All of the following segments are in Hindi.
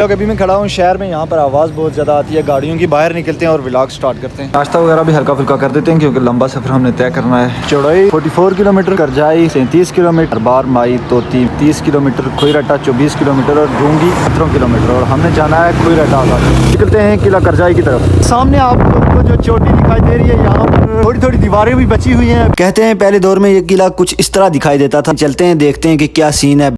लोग अभी मैं खड़ा हूँ शहर में, यहाँ पर आवाज़ बहुत ज़्यादा आती है गाड़ियों की। बाहर निकलते हैं और व्लॉग स्टार्ट करते हैं। नाश्ता वगैरह भी हल्का फुल्का कर देते हैं क्योंकि लंबा सफ़र हमने तय करना है। चौड़ाई 44 किलोमीटर, करजाई 37 किलोमीटर, बार माई तोती 30 किलोमीटर, खोईरट्टा 24 किलोमीटर और ढूंगी 17 किलोमीटर। और हमने जाना है खोईरट्टा। निकलते हैं किला करजाई की तरफ। सामने आप लोगों को जो चोटी दिखाई दे रही है, यहाँ पर थोड़ी थोड़ी दीवारें भी बची हुई हैं। कहते हैं पहले दौर में ये किला कुछ इस तरह दिखाई देता था। चलते हैं देखते हैं कि क्या सीन है।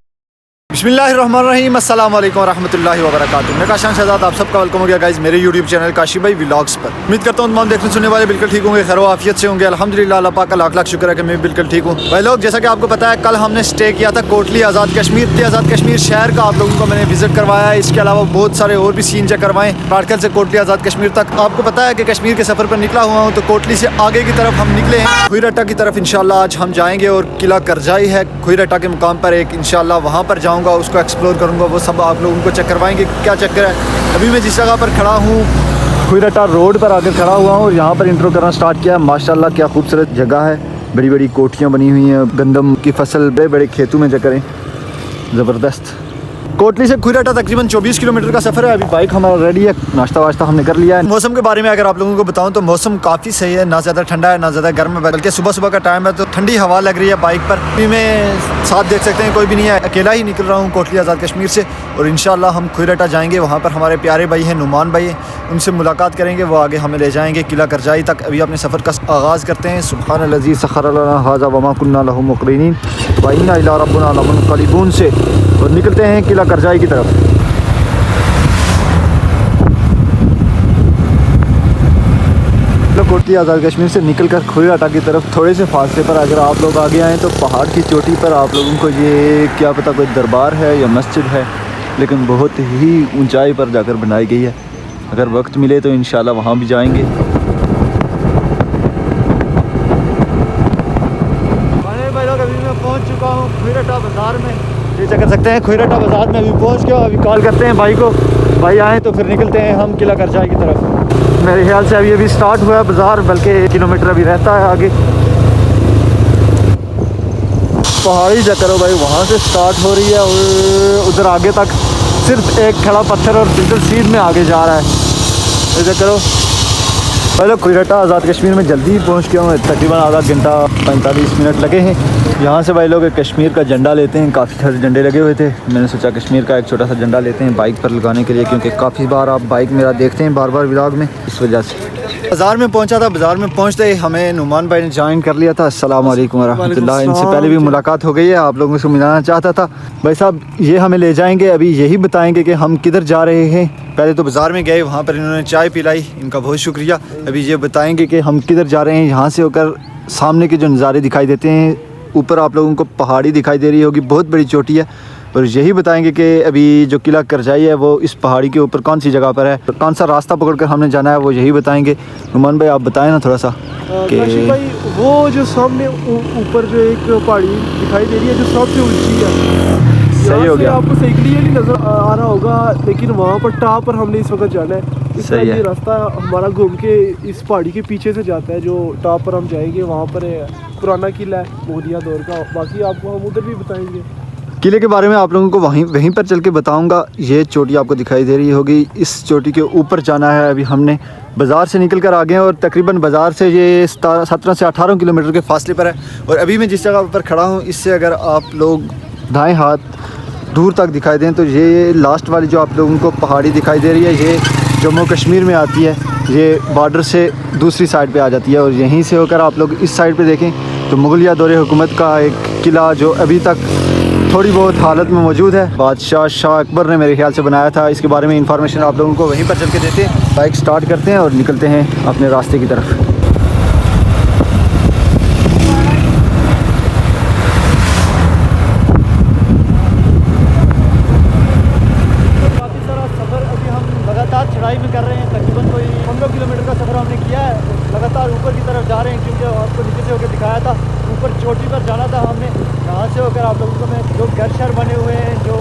बिस्मिल्लाहिर्रहमानिर्रहीम, अस्सलाम वालेकुम रहमतुल्लाहि व बरकातुहू। मैं काशान शहजाद, आप सबका वेलकम हो गया गाइस मेरे यूट्यूब चैनल काशी भाई व्लॉग्स पर। उम्मीद करता हूँ तमाम देखने सुनने वाले बिल्कुल ठीक होंगे, खैर आफियत से होंगे। अल्हम्दुलिल्लाह, अल्लाह पाक का लाख लाख शुक्र है कि मैं बिल्कुल ठीक हूँ। भाई लोग, जैसा कि आपको पता है, कल हमने स्टे किया था कोटली आज़ाद कश्मीर। आज़ाद कश्मीर शहर का आप लोगों को मैंने विजिट करवाया है। इसके अलावा बहुत सारे और भी सीन चेक करवाएं। पाटकल से कोटली आज़ाद कश्मीर तक। आपको पता है कि कश्मीर के सफ़र पर निकला हुआ हूँ, तो कोटली से आगे की तरफ हम निकले हैं खोईरट्टा की तरफ। इंशाल्लाह आज हम जाएंगे और किला करजाई है खोईरट्टा के मुकाम पर एक, इंशाल्लाह वहाँ पर जाऊँगा, उसको एक्सप्लोर करूँगा। वो सब आप लोगों को चेक करवाएंगे क्या चक्कर है। अभी मैं जिस जगह पर खड़ा हूँ खोईरट्टा रोड पर आकर खड़ा हुआ हूँ और यहाँ पर इंट्रो करना स्टार्ट किया। माशाल्लाह क्या खूबसूरत जगह है, बड़ी बड़ी कोठियाँ बनी हुई हैं, गंदम की फसल बड़े बड़े खेतों में चेक करें, ज़बरदस्त। कोटली से खोईरट्टा तकरीबन 24 किलोमीटर का सफ़र है। अभी बाइक हमारा रेडी है, नाश्ता वाश्ता हमने कर लिया है। मौसम के बारे में अगर आप लोगों को बताऊं तो मौसम काफ़ी सही है, ना ज़्यादा ठंडा है ना ज़्यादा गर्म है, बल्कि सुबह सुबह का टाइम है तो ठंडी हवा लग रही है बाइक पर। अभी में साथ देख सकते हैं कोई भी नहीं है, अकेला ही निकल रहा हूँ कोटली आज़ाद कश्मीर से। और इंशाल्लाह हम खोईरट्टा जाएंगे, वहाँ पर हमारे प्यारे भाई हैं नुमान भाई, उनसे मुलाकात करेंगे, वो आगे हमें ले जाएंगे किला करजाई तक। अभी अपने सफ़र का आगाज़ करते हैं। सुब्हानल्लज़ी सख़्खर लना हाज़ा वमा कुन्ना लहू मुक़रिनीन व इन्ना इला रब्बिना लमुनक़लिबून से, और निकलते हैं किला करजाई की तरफ। कोटली आज़ाद कश्मीर से निकलकर खोईरट्टा की तरफ थोड़े से फासले पर अगर आप लोग आगे आएँ तो पहाड़ की चोटी पर आप लोगों को ये क्या पता कोई दरबार है या मस्जिद है, लेकिन बहुत ही ऊंचाई पर जाकर बनाई गई है। अगर वक्त मिले तो इंशाल्लाह वहाँ भी जाएंगे। भाई लोग, अभी मैं पहुँच चुका हूँ खोईरट्टा बाज़ार में। ये चेक कर सकते हैं खोईरट्टा बाज़ार में अभी पहुँच गया। अभी कॉल करते हैं भाई को, भाई आएँ तो फिर निकलते हैं हम किला करजाई की तरफ। मेरे ख्याल से अभी स्टार्ट हुआ है बाज़ार, बल्कि 1 किलोमीटर अभी रहता है आगे। पहाड़ी चेक करो भाई, वहाँ से स्टार्ट हो रही है और उधर आगे तक सिर्फ एक खड़ा पत्थर और बिल्कुल सीध में आगे जा रहा है। ये चेक करो भाई लोग, खोईरट्टा आज़ाद कश्मीर में जल्दी पहुँच गया हूँ। तकरीबन आधा घंटा 45 मिनट लगे हैं। यहाँ से भाई लोग कश्मीर का झंडा लेते हैं। काफ़ी सारे झंडे लगे हुए थे, मैंने सोचा कश्मीर का एक छोटा सा झंडा लेते हैं बाइक पर लगाने के लिए, क्योंकि काफ़ी बार आप बाइक मेरा देखते हैं बार बार व्लॉग में, इस वजह से। बाज़ार में पहुंचा था, बाज़ार में पहुंचते ही हमें नुमान भाई ने ज्वाइन कर लिया था। अस्सलाम वालेकुम वरहमतुल्लाह। इनसे पहले भी मुलाकात हो गई है, आप लोगों से मिलाना चाहता था। भाई साहब ये हमें ले जाएंगे, अभी यही बताएंगे कि हम किधर जा रहे हैं। पहले तो बाज़ार में गए, वहाँ पर इन्होंने चाय पिलाई, इनका बहुत शुक्रिया। अभी ये बताएँगे कि हम किधर जा रहे हैं। यहाँ से होकर सामने के जो नज़ारे दिखाई देते हैं, ऊपर आप लोगों को पहाड़ी दिखाई दे रही होगी, बहुत बड़ी चोटी है। और यही बताएंगे कि अभी जो किला करजाई है वो इस पहाड़ी के ऊपर कौन सी जगह पर है, तो कौन सा रास्ता पकड़कर हमने जाना है, वो यही बताएंगे। नुमान भाई आप बताएं ना थोड़ा सा कि भाई वो जो सामने ऊपर जो एक पहाड़ी दिखाई दे रही है जो सबसे ऊंची है, सही हो गया। आपको सही क्लियरली नज़र आ रहा होगा, लेकिन वहाँ पर टॉप पर हमने इस वक्त जाना है। सही है। ये रास्ता हमारा घूम के इस पहाड़ी के पीछे से जाता है, जो टॉप पर हम जाएंगे वहाँ पर पुराना किला है मुगलिया दौर का। बाकी आपको हम उधर भी बताएंगे। किले के बारे में आप लोगों को वहीं पर चल के बताऊंगा। ये चोटी आपको दिखाई दे रही होगी, इस चोटी के ऊपर जाना है। अभी हमने बाज़ार से निकल कर आ गए हैं और तकरीबन बाज़ार से ये 17 से 18 किलोमीटर के फासले पर है। और अभी मैं जिस जगह पर खड़ा हूँ, इससे अगर आप लोग दाएं हाथ दूर तक दिखाई दें तो ये लास्ट वाली जो आप लोगों को पहाड़ी दिखाई दे रही है, ये जम्मू कश्मीर में आती है। ये बॉर्डर से दूसरी साइड पे आ जाती है। और यहीं से होकर आप लोग इस साइड पे देखें तो मुगलिया दौर हुकूमत का एक किला जो अभी तक थोड़ी बहुत हालत में मौजूद है, बादशाह शाह अकबर ने मेरे ख्याल से बनाया था। इसके बारे में इंफॉर्मेशन आप लोगों को वहीं पर चल के देते हैं। बाइक स्टार्ट करते हैं और निकलते हैं अपने रास्ते की तरफ। लगातार चढ़ाई में कर रहे हैं, तकरीबन कोई 15 किलोमीटर का सफ़र हमने किया है। लगातार ऊपर की तरफ जा रहे हैं, क्योंकि आपको नीचे से होकर दिखाया था ऊपर चोटी पर जाना था हमने। यहाँ से होकर आप लोगों को मैं जो घर शहर बने हुए हैं, जो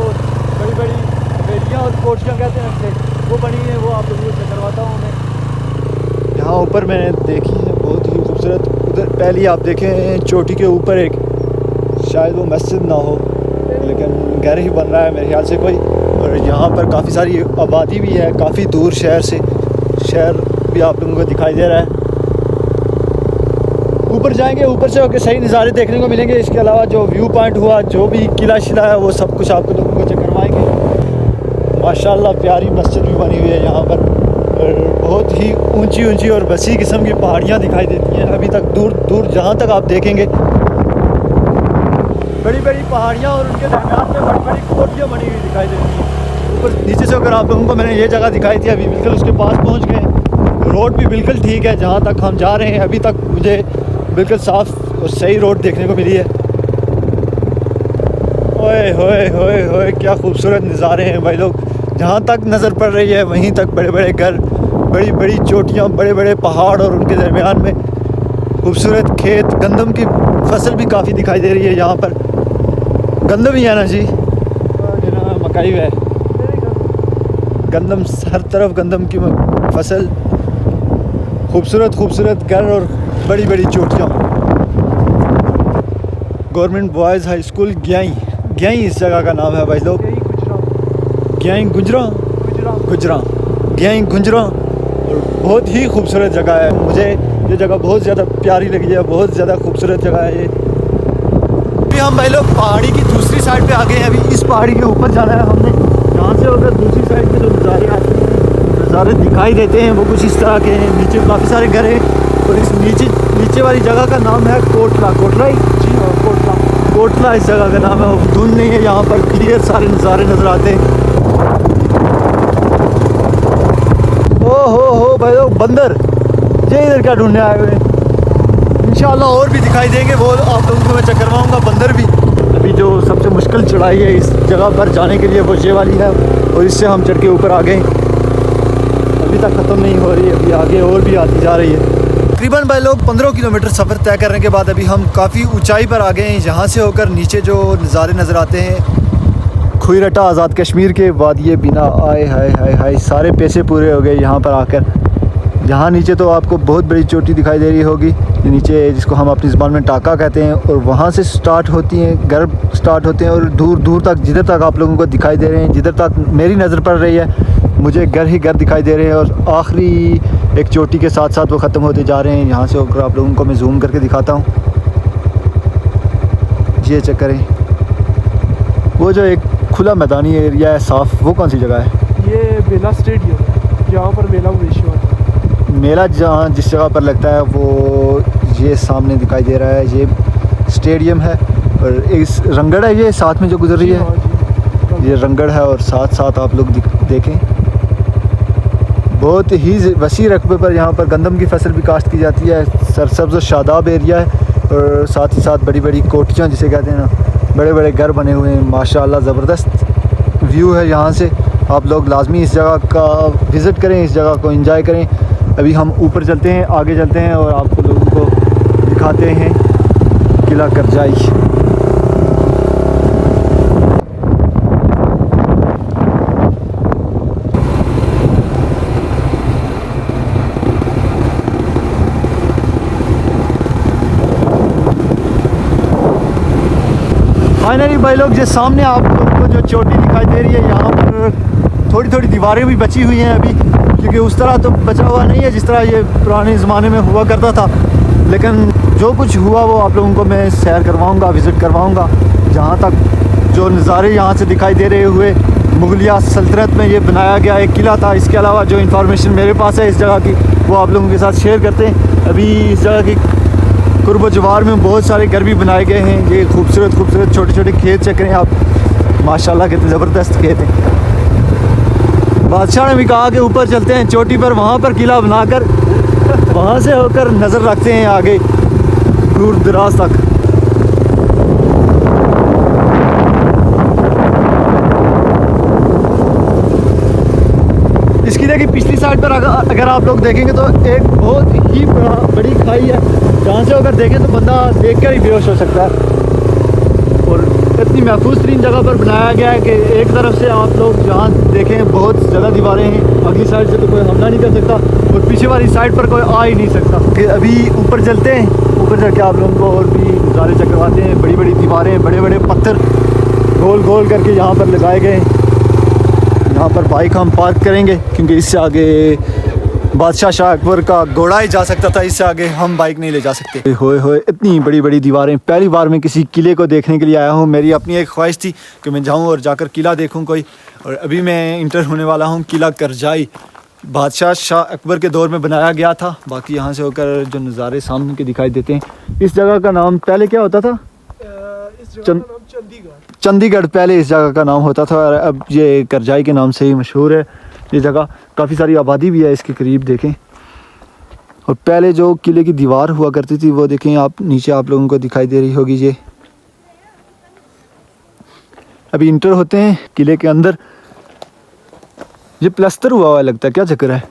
बड़ी बड़ी हवेलियाँ और कोठियाँ कहते हैं उससे, वो बनी है, वो आप लोगों से करवाता हूँ मैं। यहाँ ऊपर मैंने देखी है बहुत ही खूबसूरत। उधर पहले आप देखें चोटी के ऊपर एक, शायद वो मस्जिद ना हो लेकिन घर ही बन रहा है मेरे ख्याल से कोई। और यहाँ पर काफ़ी सारी आबादी भी है, काफ़ी दूर शहर से। शहर भी आप लोगों को दिखाई दे रहा है। ऊपर जाएंगे, ऊपर से होकर सही नज़ारे देखने को मिलेंगे। इसके अलावा जो व्यू पॉइंट हुआ, जो भी किला शिला है, वो सब कुछ आपको लोगों को चकरवाएंगे। माशाल्लाह प्यारी मस्जिद भी बनी हुई है यहाँ पर, और बहुत ही ऊंची ऊंची और वसी किस्म की पहाड़ियाँ दिखाई देती हैं। अभी तक दूर दूर जहाँ तक आप देखेंगे बड़ी बड़ी पहाड़ियाँ और उनके दरमियान में बड़ी बड़ी कोठियाँ बनी हुई दिखाई देती हैं। ऊपर नीचे से अगर आप लोगों को मैंने ये जगह दिखाई थी, अभी बिल्कुल उसके पास पहुँच गए। रोड भी बिल्कुल ठीक है, जहाँ तक हम जा रहे हैं अभी तक मुझे बिल्कुल साफ़ और सही रोड देखने को मिली है। ओए होए होए होए, क्या खूबसूरत नज़ारे हैं भाई लोग। जहाँ तक नज़र पड़ रही है वहीं तक बड़े बड़े घर, बड़ी बड़ी चोटियाँ, बड़े बड़े पहाड़ और उनके दरमियान में खूबसूरत खेत। गंदम की फसल भी काफ़ी दिखाई दे रही है यहाँ पर। गंदम ही है ना जी, मकई है, गंदम, हर तरफ गंदम की फसल। खूबसूरत खूबसूरत घर और बड़ी बड़ी चोटियाँ। गवर्नमेंट बॉयज़ हाई स्कूल ग्याई इस जगह का नाम है भाई लोग। ग्याई गुजरा और बहुत ही खूबसूरत जगह है। मुझे ये जगह बहुत ज़्यादा प्यारी लगी है, बहुत ज़्यादा खूबसूरत जगह है ये। अभी हम भाई लोग पहाड़ी की दूसरी साइड पे आ गए हैं। अभी इस पहाड़ी के ऊपर जाना है हमने। यहाँ से होकर दूसरी साइड पे जो नज़ारे दिखाई देते हैं वो कुछ इस तरह के हैं। नीचे काफ़ी सारे घर हैं और इस नीचे वाली जगह का नाम है कोटला। जी हाँ, कोटला इस जगह का नाम है। धुंध नहीं है, यहाँ पर क्लियर सारे नज़ारे नज़र आते हैं। ओ हो भाई लोग, बंदर ये इधर क्या ढूंढने आए हुए हैं। इंशाल्लाह और भी दिखाई देंगे, वो आप लोगों को मैं चेक करवाऊँगा, बंदर भी। अभी जो सबसे मुश्किल चढ़ाई है इस जगह पर जाने के लिए वो ये वाली है, और इससे हम चढ़ के ऊपर आ गए। अभी तक ख़त्म नहीं हो रही है, अभी आगे और भी आती जा रही है। तकरीबन भाई लोग 15 किलोमीटर सफ़र तय करने के बाद अभी हम काफ़ी ऊंचाई पर आ गए हैं। यहाँ से होकर नीचे जो नज़ारे नज़र आते हैं, खुईरटा आज़ाद कश्मीर के वादिये बिना, आए हाय हाय हाय, सारे पैसे पूरे हो गए यहाँ पर आकर। यहाँ नीचे तो आपको बहुत बड़ी चोटी दिखाई दे रही होगी, नीचे जिसको हम अपनी ज़बान में टाका कहते हैं, और वहाँ से स्टार्ट होती हैं घर स्टार्ट होते हैं, और दूर दूर तक जिधर तक आप लोगों को दिखाई दे रहे हैं, जिधर तक मेरी नज़र पड़ रही है मुझे घर ही घर दिखाई दे रहे हैं। और आखिरी एक चोटी के साथ साथ वो ख़त्म होते जा रहे हैं। यहाँ से होकर आप लोगों को मैं जूम करके दिखाता हूँ। ये चेक करें, वो जो एक खुला मैदानी एरिया है साफ़, वो कौन सी जगह है? ये मेला स्टेडियम है, जहाँ पर मेला हमेशा होता है। मेला जहाँ जिस जगह पर लगता है वो ये सामने दिखाई दे रहा है, ये स्टेडियम है। और इस रंगड़ है ये साथ में जो गुजर रही है, ये रंगड़ है। और साथ साथ आप लोग देखें, बहुत ही वसी रकबे पर यहाँ पर गंदम की फसल भी काश्त की जाती है। सरसब्ज़ और शादाब एरिया है, और साथ ही साथ बड़ी बड़ी कोठियाँ जिसे कहते हैं ना, बड़े बड़े घर बने हुए हैं। माशाल्लाह ज़बरदस्त व्यू है। यहाँ से आप लोग लाजमी इस जगह का विज़िट करें, इस जगह को एंजॉय करें। अभी हम ऊपर चलते हैं, आगे चलते हैं और आपको लोगों को दिखाते हैं किला करजाई। फाइनली भाई लोग, ये सामने आप लोगों को जो चोटी दिखाई दे रही है, यहाँ पर थोड़ी थोड़ी दीवारें भी बची हुई हैं अभी, क्योंकि उस तरह तो बचा हुआ नहीं है जिस तरह ये पुराने ज़माने में हुआ करता था। लेकिन जो कुछ हुआ वो आप लोगों को मैं सैर करवाऊँगा, विज़िट करवाऊँगा। जहाँ तक जो नज़ारे यहाँ से दिखाई दे रहे हुए, मुगलिया सल्तनत में ये बनाया गया एक किला था। इसके अलावा जो इन्फॉर्मेशन मेरे पास है इस जगह की, वो आप लोगों के साथ शेयर करते हैं। अभी इस जगह की कुर्ब जवार में बहुत सारे घर भी बनाए गए हैं। ये खूबसूरत खूबसूरत छोटे छोटे खेत चेक करें आप, माशाल्लाह कितने ज़बरदस्त खेत हैं। बादशाह ने भी कहा कि ऊपर चलते हैं चोटी पर, वहाँ पर किला बनाकर वहाँ से होकर नज़र रखते हैं आगे दूर दराज तक। इसकी देखिए पिछली साइड पर अगर आप लोग देखेंगे तो एक बहुत ही बड़ी खाई है, जहाँ से अगर देखें तो बंदा देखकर ही बेहोश हो सकता है। और इतनी महफूज तरीन जगह पर बनाया गया है कि एक तरफ से आप लोग जहाँ देखें बहुत ज़्यादा दीवारें हैं, अगली साइड से तो कोई हमला नहीं कर सकता और पीछे वाली साइड पर कोई आ ही नहीं सकता। कि अभी ऊपर चलते हैं, ऊपर चल के आप लोगों को और भी नज़ारे चकरवाते हैं। बड़ी बड़ी दीवारें, बड़े बड़े पत्थर गोल गोल करके यहाँ पर लगाए गए हैं। यहाँ पर बाइक हम पार्क करेंगे क्योंकि इससे आगे बादशाह शाह अकबर का घोड़ा ही जा सकता था, इससे आगे हम बाइक नहीं ले जा सकते। होए होए इतनी बड़ी बड़ी दीवारें, पहली बार मैं किसी किले को देखने के लिए आया हूँ। मेरी अपनी एक ख्वाहिश थी कि मैं जाऊँ और जाकर किला देखूँ कोई, और अभी मैं इंटर होने वाला हूँ किला करजाई। बादशाह शाह अकबर के दौर में बनाया गया था। बाकी यहाँ से होकर जो नज़ारे सामने के दिखाई देते हैं। इस जगह का नाम पहले क्या होता था? इस जगह का नाम चंडीगढ़। चंडीगढ़ पहले इस जगह का नाम होता था, और अब ये करजाई के नाम से ही मशहूर है। ये जगह काफ़ी सारी आबादी भी है इसके करीब, देखें। और पहले जो किले की दीवार हुआ करती थी वो देखें आप, नीचे आप लोगों को दिखाई दे रही होगी। ये अभी इंटर होते हैं किले के अंदर। ये प्लास्टर हुआ हुआ लगता है, क्या चक्कर है?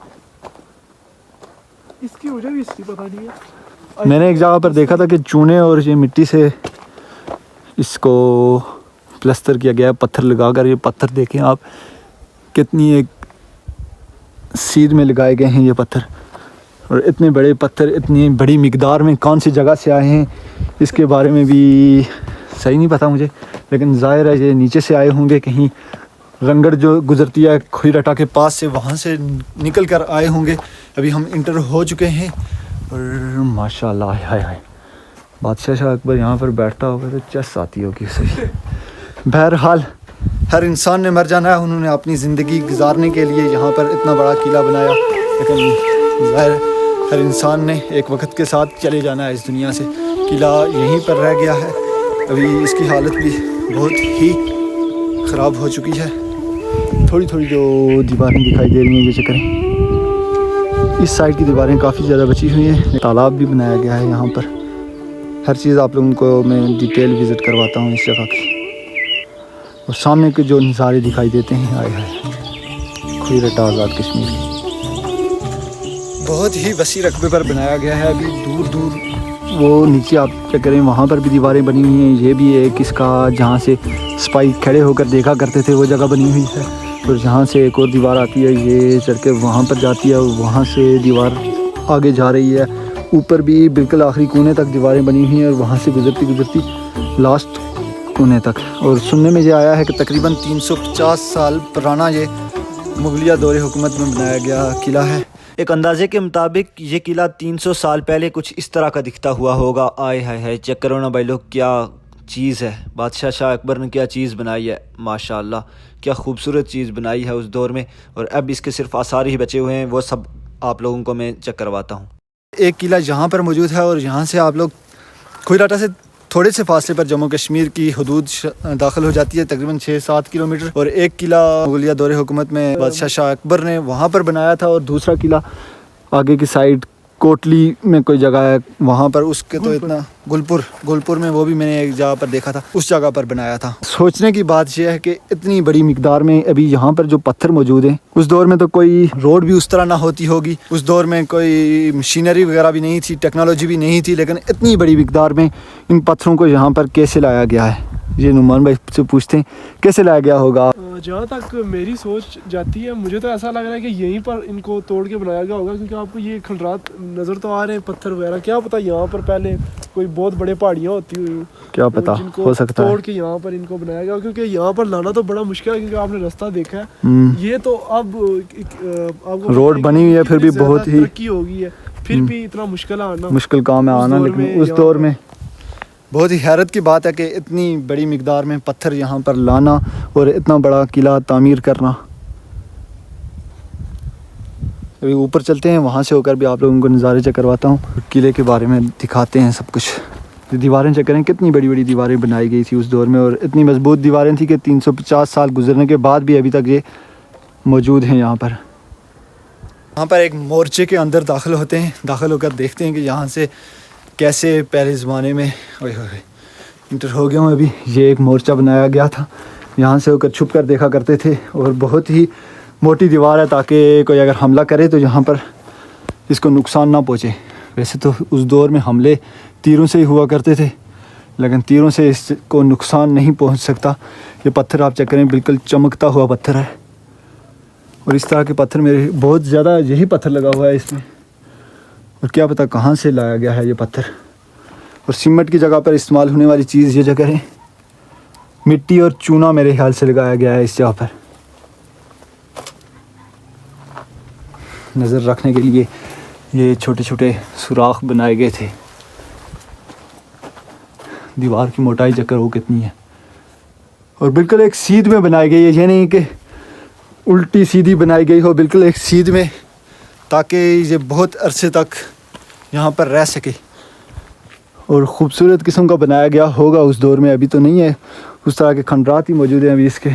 इसकी मुझे भी इसकी पता नहीं है। मैंने एक जगह पर देखा था कि चूने और ये मिट्टी से इसको प्लास्टर किया गया है, पत्थर लगाकर। ये पत्थर देखें आप, कितनी एक सीध में लगाए गए हैं ये पत्थर। और इतने बड़े पत्थर इतनी बड़ी मिकदार में कौन सी जगह से आए हैं इसके बारे में भी सही नहीं पता मुझे, लेकिन ज़ाहिर है ये नीचे से आए होंगे, कहीं रंगड़ जो गुजरती है खोईरटा के पास से, वहाँ से निकल कर आए होंगे। अभी हम इंटर हो चुके हैं और माशाल्लाह, हाय हाय, बादशाह शाह अकबर यहाँ पर बैठता होगा तो चस आती होगी सही। बहरहाल हर इंसान ने मर जाना है, उन्होंने अपनी ज़िंदगी गुजारने के लिए यहाँ पर इतना बड़ा किला बनाया, लेकिन ज़ाहिर हर इंसान ने एक वक्त के साथ चले जाना है इस दुनिया से। किला यहीं पर रह गया है, अभी इसकी हालत भी बहुत ही ख़राब हो चुकी है। थोड़ी थोड़ी जो दीवारें दिखाई दे रही हैं, ये चेक करें, इस साइड की दीवारें काफ़ी ज़्यादा बची हुई हैं। तालाब भी बनाया गया है यहाँ पर। हर चीज़ आप लोगों को मैं डिटेल विज़िट करवाता हूँ इस जगह की। और सामने के जो नज़ारे दिखाई देते हैं, आए हाय, खोईरटा आज़ाद कश्मीर बहुत ही वसी रकबे पर बनाया गया है। अभी दूर दूर वो नीचे आप चेक करें, वहाँ पर भी दीवारें बनी हुई हैं। ये भी एक इसका जहाँ से सिपाही खड़े होकर देखा करते थे वो जगह बनी हुई है। और जहाँ से एक और दीवार आती है, ये चढ़ के वहाँ पर जाती है, वहाँ से दीवार आगे जा रही है। ऊपर भी बिल्कुल आखिरी कोने तक दीवारें बनी हुई हैं और वहाँ से गुजरती गुजरती लास्ट कोने तक। और सुनने में ये आया है कि तकरीबन 350 साल पुराना ये मुगलिया दौरे हुकूमत में बनाया गया किला है। एक अंदाजे के मुताबिक ये किला 300 साल पहले कुछ इस तरह का दिखता हुआ होगा। आए हाय हाय, चेक करो ना भाई लोग, क्या चीज़ है। बादशाह शाह अकबर ने क्या चीज़ बनाई है, माशाल्लाह, क्या खूबसूरत चीज़ बनाई है उस दौर में। और अब इसके सिर्फ आसार ही बचे हुए हैं, वो सब आप लोगों को मैं चेक करवाता हूँ। एक किला यहाँ पर मौजूद है और यहाँ से आप लोग खोईरटा से थोड़े से फासले पर जम्मू कश्मीर की हदूद दाखिल हो जाती है, तकरीबन 6-7 किलोमीटर। और एक किला मुगलिया दौरे हुकूमत में बादशाह शाह अकबर ने वहाँ पर बनाया था, और दूसरा किला आगे की साइड कोटली में कोई जगह है वहाँ पर, उसके तो इतना गुलपुर में, वो भी मैंने एक जगह पर देखा था, उस जगह पर बनाया था। सोचने की बात यह है कि इतनी बड़ी मिकदार में अभी यहाँ पर जो पत्थर मौजूद हैं, उस दौर में तो कोई रोड भी उस तरह ना होती होगी, उस दौर में कोई मशीनरी वगैरह भी नहीं थी, टेक्नोलॉजी भी नहीं थी, लेकिन इतनी बड़ी मिकदार में इन पत्थरों को यहाँ पर कैसे लाया गया है, ये नुमान भाई से पूछते हैं कैसे लाया गया होगा। जहाँ तक मेरी सोच जाती है, मुझे तो ऐसा लग रहा है कि यहीं पर इनको तोड़ के बनाया गया होगा, क्योंकि आपको ये खंडरात नज़र तो आ रहे हैं, पत्थर वगैरह। क्या पता यहाँ पर पहले कोई बहुत बड़े पहाड़ियाँ होती हुई, क्या पता, हो सकता है तोड़ के यहाँ पर इनको बनाया गया, क्योंकि यहाँ पर लाना तो बड़ा मुश्किल है, क्योंकि आपने रास्ता देखा है। ये तो अब आपको रोड बनी हुई है, फिर भी बहुत ही तरक्की हो गई है, फिर भी इतना मुश्किल आना, मुश्किल काम है आना, लेकिन उस दौर में बहुत ही हैरत की बात है कि इतनी बड़ी मिकदार में पत्थर यहाँ पर लाना और इतना बड़ा किला तामीर करना। अभी ऊपर चलते हैं, वहाँ से होकर भी आप लोगों को नज़ारे चेक करवाता हूँ, किले के बारे में दिखाते हैं सब कुछ। दीवारें चेक करें, कितनी बड़ी बड़ी दीवारें बनाई गई थी उस दौर में, और इतनी मजबूत दीवारें थी कि 350 साल गुजरने के बाद भी अभी तक ये मौजूद हैं यहाँ पर। यहाँ पर एक मोर्चे के अंदर दाखिल होते हैं, दाखिल होकर देखते हैं कि यहाँ से कैसे पहले ज़माने में इंटर हो गया हूँ अभी। ये एक मोर्चा बनाया गया था, यहाँ से होकर छुप कर देखा करते थे, और बहुत ही मोटी दीवार है ताकि कोई अगर हमला करे तो यहाँ पर इसको नुकसान ना पहुँचे। वैसे तो उस दौर में हमले तीरों से ही हुआ करते थे, लेकिन तीरों से इसको नुकसान नहीं पहुँच सकता। ये पत्थर आप चेक करें, बिल्कुल चमकता हुआ पत्थर है, और इस तरह के पत्थर मेरे बहुत ज़्यादा यही पत्थर लगा हुआ है इसमें, और क्या पता कहाँ से लाया गया है ये पत्थर। और सीमेंट की जगह पर इस्तेमाल होने वाली चीज़ ये जगह है, मिट्टी और चूना मेरे ख्याल से लगाया गया है इस जगह पर। नज़र रखने के लिए ये छोटे छोटे सुराख बनाए गए थे। दीवार की मोटाई चेक करो कितनी है, और बिल्कुल एक सीध में बनाई गई है, ये नहीं कि उल्टी सीधी बनाई गई हो, बिल्कुल एक सीध में, ताकि ये बहुत अरसे तक यहाँ पर रह सके। और ख़ूबसूरत किस्म का बनाया गया होगा उस दौर में, अभी तो नहीं है उस तरह के खंडरात ही मौजूद हैं अभी इसके।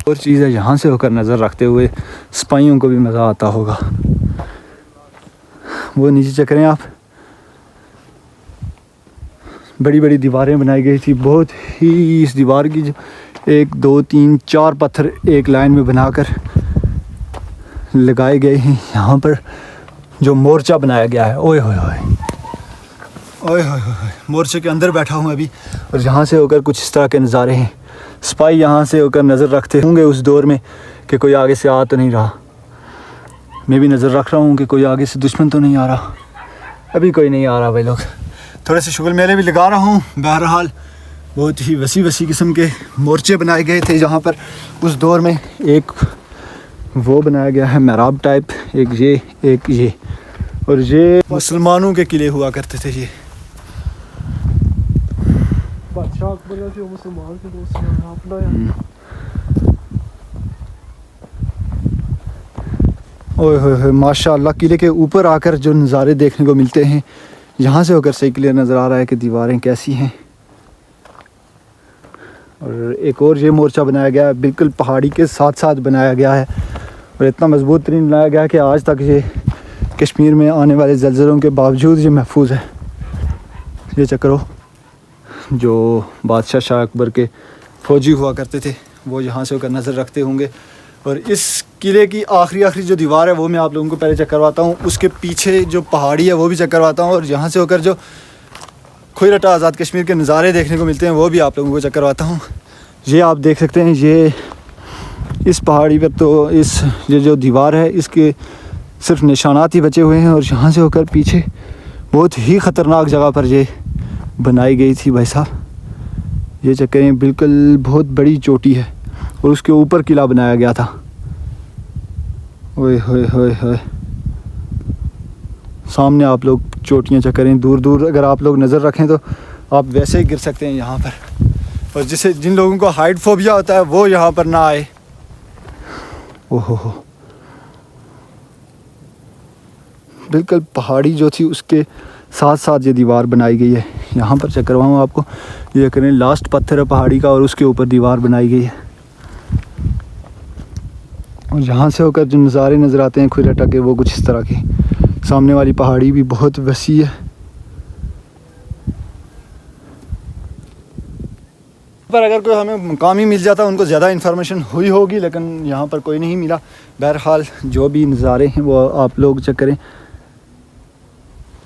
और चीज़ है, यहाँ से होकर नज़र रखते हुए सिपाहियों को भी मज़ा आता होगा। वो नीचे चेक करें आप, बड़ी बड़ी दीवारें बनाई गई थी बहुत ही। इस दीवार की 1 2 3 4 पत्थर एक लाइन में बनाकर लगाए गए हैं। यहाँ पर जो मोर्चा बनाया गया है, ओए होए होए ओए होए होए, मोर्चे के अंदर बैठा हूँ अभी, और यहाँ से होकर कुछ इस तरह के नज़ारे हैं। सिपाही यहाँ से होकर नज़र रखते होंगे उस दौर में कि कोई आगे से आ तो नहीं रहा। मैं भी नज़र रख रहा हूँ कि कोई आगे से दुश्मन तो नहीं आ रहा। अभी कोई नहीं आ रहा भाई लोग। थोड़े से शुगल मेले भी लगा रहा हूँ। बहरहाल बहुत ही वसी किस्म के मोर्चे बनाए गए थे जहाँ पर उस दौर में। एक वो बनाया गया है मेहराब टाइप, एक ये और ये मुसलमानों के किले हुआ करते थे। ये बादशाह अकबर का जो मुसलमान थे दोस्त अपना यार। ओए होए होए, माशाअल्लाह किले के ऊपर आकर जो नज़ारे देखने को मिलते हैं, यहाँ से होकर सही क्लियर नज़र आ रहा है कि दीवारें कैसी हैं। और एक और ये मोर्चा बनाया गया है, बिल्कुल पहाड़ी के साथ साथ बनाया गया है, और इतना मजबूत तरीन बनाया गया है कि आज तक ये कश्मीर में आने वाले ज़लज़लों के बावजूद ये महफूज है। ये चेक करो, जो बादशाह शाह अकबर के फ़ौजी हुआ करते थे वो यहाँ से होकर नज़र रखते होंगे। और इस किले की आखिरी जो दीवार है वो मैं आप लोगों को पहले चेक करवाता हूँ। उसके पीछे जो पहाड़ी है वो भी चेक करवाता हूँ, और यहाँ से होकर जो खुईरटा आज़ाद कश्मीर के नज़ारे देखने को मिलते हैं वो भी आप लोगों को चेक करवाता हूँ। ये आप देख सकते हैं, ये इस पहाड़ी पर तो ये जो दीवार है इसके सिर्फ निशानात ही बचे हुए हैं, और यहाँ से होकर पीछे बहुत ही ख़तरनाक जगह पर ये बनाई गई थी भाई साहब। ये चेक करें, बिल्कुल बहुत बड़ी चोटी है और उसके ऊपर किला बनाया गया था। ओए होए होए होए, सामने आप लोग चोटियाँ चेक करें, दूर दूर अगर आप लोग नज़र रखें तो आप वैसे ही गिर सकते हैं यहाँ पर। और जिन लोगों को हाइट फोबिया होता है वो यहाँ पर ना आए। ओहो हो, बिल्कुल पहाड़ी जो थी उसके साथ साथ ये दीवार बनाई गई है। यहाँ पर चेक करवाऊँ आपको, ये करें लास्ट पत्थर है पहाड़ी का और उसके ऊपर दीवार बनाई गई है। और यहाँ से होकर जो नज़ारे नज़र आते हैं खुईरटा के वो कुछ इस तरह के। सामने वाली पहाड़ी भी बहुत वसी है। पर अगर कोई हमें मुकामी मिल जाता उनको ज़्यादा इन्फॉर्मेशन हुई होगी, लेकिन यहाँ पर कोई नहीं मिला। बहरहाल जो भी नज़ारे हैं वो आप लोग चेक करें,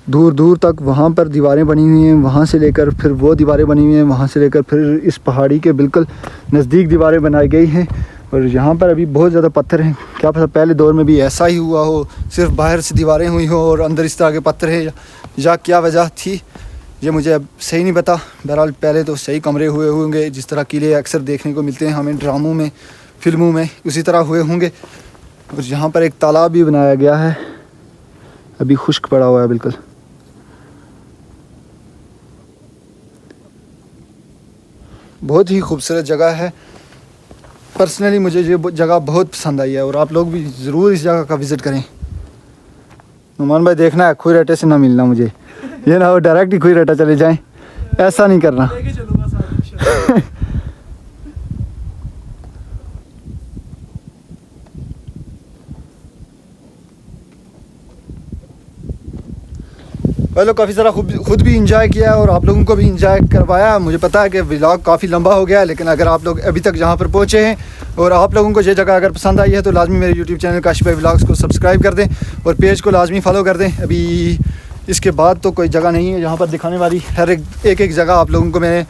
दूर दूर तक वहाँ पर दीवारें बनी हुई हैं, वहाँ से लेकर फिर वो दीवारें बनी हुई हैं, वहाँ से लेकर फिर इस पहाड़ी के बिल्कुल नज़दीक दीवारें बनाई गई हैं। और यहाँ पर अभी बहुत ज़्यादा पत्थर हैं। क्या पता पहले दौर में भी ऐसा ही हुआ हो, सिर्फ बाहर से दीवारें हुई हो और अंदर इस तरह के पत्थर हैं, या क्या वजह थी ये मुझे अब सही नहीं पता। बहरहाल पहले तो सही कमरे हुए होंगे, जिस तरह किले अक्सर देखने को मिलते हैं हमें ड्रामों में, फिल्मों में, उसी तरह हुए होंगे। और यहाँ पर एक तालाब भी बनाया गया है, अभी खुश्क पड़ा हुआ है बिल्कुल। बहुत ही खूबसूरत जगह है। पर्सनली मुझे ये जगह बहुत पसंद आई है, और आप लोग भी ज़रूर इस जगह का विज़िट करें। नुमान भाई देखना है खुईरटे से ना मिलना मुझे, ये ना हो डायरेक्ट ही खुईरटा चले जाएं, ऐसा नहीं करना। लेके चलूंगा साथ इंशाल्लाह। लोग काफ़ी सारा खुद भी इंजॉय किया और आप लोगों को भी इंजॉय करवाया। मुझे पता है कि व्लॉग काफ़ी लंबा हो गया है, लेकिन अगर आप लोग अभी तक जहाँ पर पहुँचे हैं और आप लोगों को ये जगह अगर पसंद आई है तो लाजमी मेरे यूट्यूब चैनल काशिफ भाई व्लॉग्स को सब्सक्राइब कर दें और पेज को लाजमी फॉलो कर दें। अभी इसके बाद तो कोई जगह नहीं है यहाँ पर दिखाने वाली। हर एक जगह आप लोगों को मैंने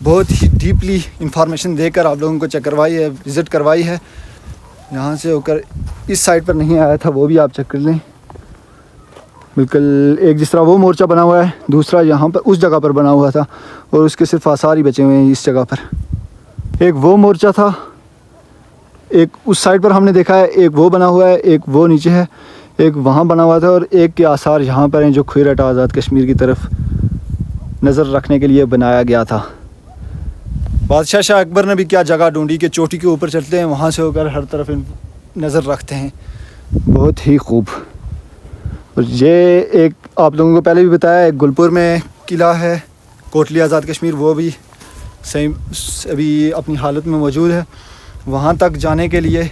बहुत ही डीपली इंफॉर्मेशन देकर आप लोगों को चेक करवाई है, विज़िट करवाई है। यहाँ से होकर इस साइड पर नहीं आया था, वो भी आप चेक कर लें। बिल्कुल एक जिस तरह वो मोर्चा बना हुआ है, दूसरा यहाँ पर उस जगह पर बना हुआ था और उसके सिर्फ आसार ही बचे हुए हैं इस जगह पर। एक वो मोर्चा था, एक उस साइड पर हमने देखा है, एक वो बना हुआ है, एक वो नीचे है, एक वहाँ बना हुआ था और एक के आसार यहाँ पर हैं जो खुरटा आज़ाद कश्मीर की तरफ नज़र रखने के लिए बनाया गया था। बादशाह शाह अकबर ने भी क्या जगह ढूंढी कि चोटी के ऊपर चलते हैं, वहाँ से होकर हर तरफ नज़र रखते हैं। बहुत ही खूब। और ये एक आप लोगों को पहले भी बताया, एक गुलपुर में किला है कोटली आज़ाद कश्मीर, वो भी सही अभी अपनी हालत में मौजूद है। वहाँ तक जाने के लिए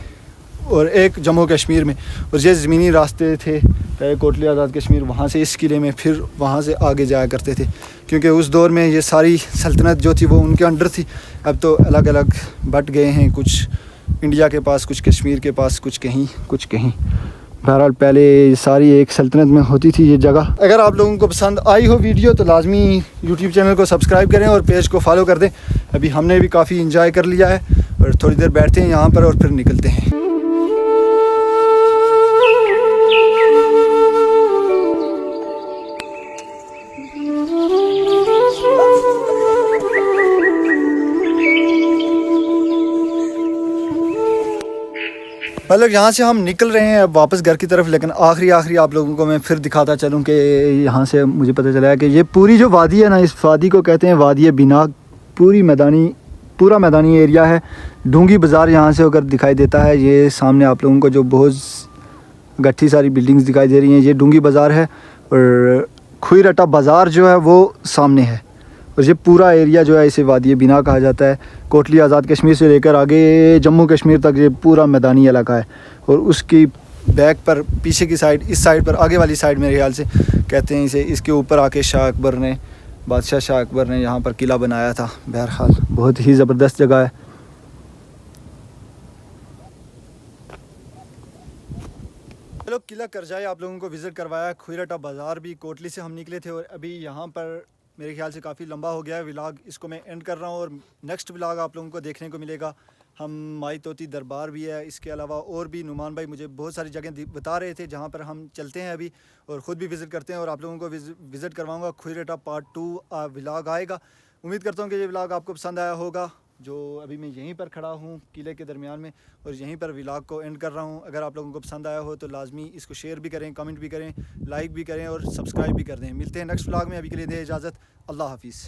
और एक जम्मू कश्मीर में, और ये ज़मीनी रास्ते थे पहले कोटली आज़ाद कश्मीर, वहाँ से इस किले में, फिर वहाँ से आगे जाया करते थे क्योंकि उस दौर में ये सारी सल्तनत जो थी वो उनके अंडर थी। अब तो अलग अलग बट गए हैं, कुछ इंडिया के पास, कुछ कश्मीर के पास, कुछ कहीं कुछ कहीं। बहरहाल पहले सारी एक सल्तनत में होती थी ये जगह। अगर आप लोगों को पसंद आई हो वीडियो तो लाजमी यूट्यूब चैनल को सब्सक्राइब करें और पेज को फॉलो कर दें। अभी हमने भी काफ़ी इंजॉय कर लिया है और थोड़ी देर बैठते हैं यहाँ पर और फिर निकलते हैं। मतलब यहाँ से हम निकल रहे हैं अब वापस घर की तरफ, लेकिन आखिरी आप लोगों को मैं फिर दिखाता चलूँ कि यहाँ से मुझे पता चला है कि ये पूरी जो वादी है ना, इस वादी को कहते हैं वादी बिनाक। पूरा मैदानी एरिया है। डूंगी बाज़ार यहाँ से होकर दिखाई देता है। ये सामने आप लोगों को जो बहुत गट्ठी सारी बिल्डिंग्स दिखाई दे रही हैं, ये डूंगी बाज़ार है और खुरटा बाज़ार जो है वो सामने है। और ये पूरा एरिया जो है इसे वादी बिना कहा जाता है। कोटली आज़ाद कश्मीर से लेकर आगे जम्मू कश्मीर तक ये पूरा मैदानी इलाका है। और उसकी बैक पर पीछे की साइड, इस साइड पर आगे वाली साइड मेरे ख्याल से कहते हैं इसे, इसके ऊपर आके बादशाह शाह अकबर ने यहाँ पर किला बनाया था। बहरहाल बहुत ही ज़बरदस्त जगह है। चलो किला करजाई आप लोगों को विज़िट करवाया। खुरटा बाज़ार भी कोटली से हम निकले थे और अभी यहाँ पर मेरे ख्याल से काफ़ी लंबा हो गया है व्लॉग, इसको मैं एंड कर रहा हूँ। और नेक्स्ट व्लॉग आप लोगों को देखने को मिलेगा। हम माई तोती दरबार भी है, इसके अलावा और भी नुमान भाई मुझे बहुत सारी जगह बता रहे थे जहाँ पर हम चलते हैं अभी और ख़ुद भी विज़िट करते हैं और आप लोगों को विज़िट करवाऊँगा। खुरटा पार्ट 2 व्लॉग आएगा। उम्मीद करता हूँ कि ये व्लॉग आपको पसंद आया होगा। जो अभी मैं यहीं पर खड़ा हूँ किले के दरमियान में और यहीं पर व्लॉग को एंड कर रहा हूँ। अगर आप लोगों को पसंद आया हो तो लाजमी इसको शेयर भी करें, कमेंट भी करें, लाइक भी करें और सब्सक्राइब भी कर दें। मिलते हैं नेक्स्ट व्लॉग में। अभी के लिए दें इजाज़त। अल्लाह हाफिज़।